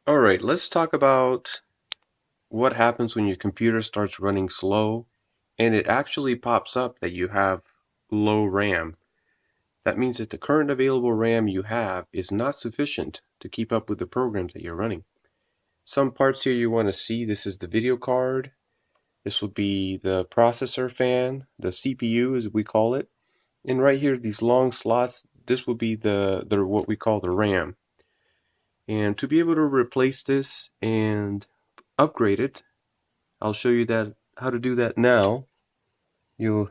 Alright, let's talk about what happens when your computer starts running slow and it actually pops up that you have low RAM. That means that the current available RAM you have is not sufficient to keep up with the programs that you're running. Some parts here you want to see, this is the video card, this will be the processor fan, the CPU as we call it, and right here these long slots, this will be the what we call the RAM. And to be able to replace this and upgrade it, I'll show you that how to do that now. You're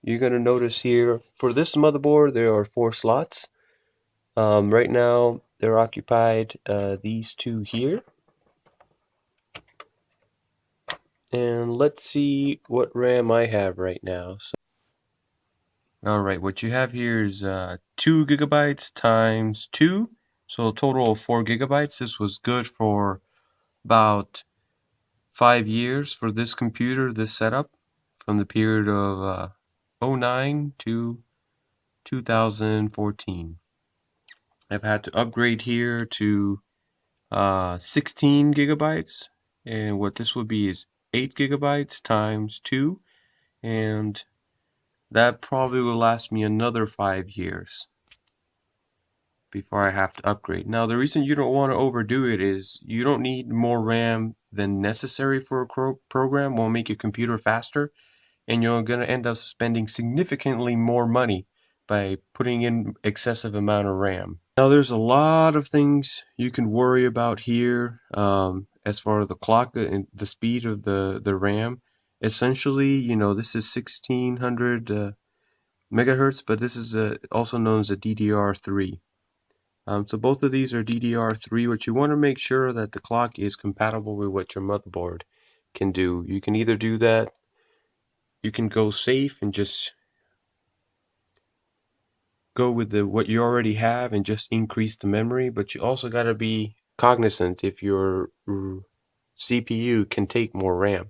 gonna notice here for this motherboard there are 4 slots. Right now they're occupied these two here. And let's see what RAM I have right now. Alright, what you have here is 2 gigabytes times 2, so a total of 4 gigabytes. This was good for about 5 years for this computer, this setup, from the period of 09 to 2014. I've had to upgrade here to 16 gigabytes, and what this would be is 8 gigabytes times 2, and that probably will last me another 5 years before I have to upgrade. Now, the reason you don't want to overdo it is you don't need more RAM than necessary for a program. Won't make your computer faster, and you're going to end up spending significantly more money by putting in excessive amount of RAM. Now there's a lot of things you can worry about here as far as the clock and the speed of the RAM. Essentially, you know, this is 1600 megahertz, but this is also known as a DDR3. So both of these are DDR3, but you want to make sure that the clock is compatible with what your motherboard can do. You can either do that, you can go safe and just go with what you already have and just increase the memory, but you also got to be cognizant if your CPU can take more RAM.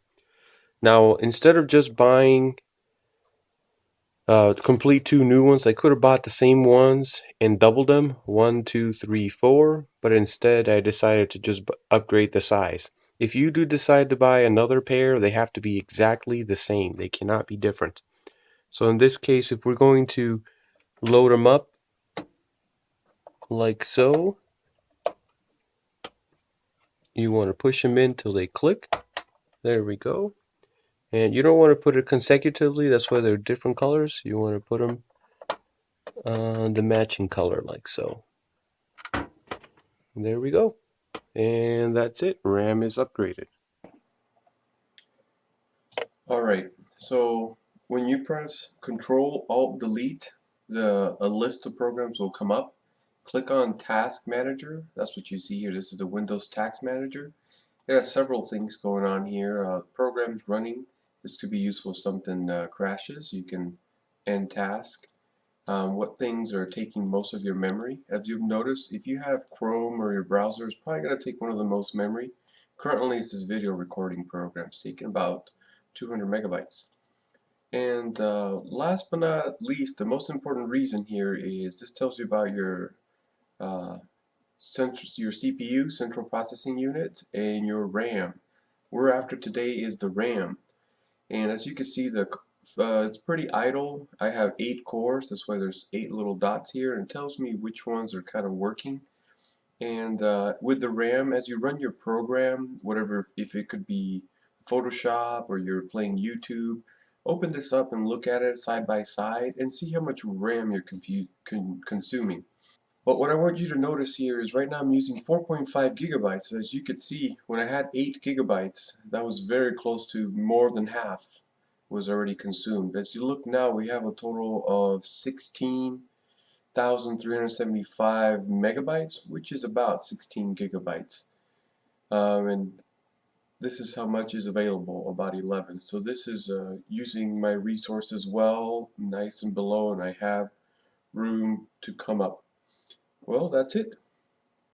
Now, instead of just buying complete 2 new ones, I could have bought the same ones and doubled them, 1, 2, 3, 4, but instead I decided to just upgrade the size. If you do decide to buy another pair, they have to be exactly the same. They cannot be different. So in this case, if we're going to load them up like so, you want to push them in till they click. There we go. And you don't want to put it consecutively, that's why they're different colors. You want to put them on the matching color like so. There we go. And that's it. RAM is upgraded. Alright, so when you press Control Alt Delete, a list of programs will come up. Click on Task Manager. That's what you see here. This is the Windows Task Manager. It has several things going on here. Programs running. This could be useful if something crashes. You can end task. What things are taking most of your memory. As you've noticed, if you have Chrome or your browser, it's probably going to take one of the most memory. Currently, this is video recording programs taking about 200 megabytes. And last but not least, the most important reason here is this tells you about your CPU, Central Processing Unit, and your RAM. We're after today is the RAM. And as you can see, it's pretty idle. I have 8 cores, that's why there's 8 little dots here, and it tells me which ones are kind of working. And with the RAM, as you run your program, whatever, if it could be Photoshop or you're playing YouTube, open this up and look at it side by side and see how much RAM you're consuming. But what I want you to notice here is right now I'm using 4.5 gigabytes. As you could see, when I had 8 gigabytes, that was very close to more than half was already consumed. As you look now, we have a total of 16,375 megabytes, which is about 16 gigabytes. And this is how much is available, about 11. So this is using my resources well, nice and below, and I have room to come up. Well, that's it.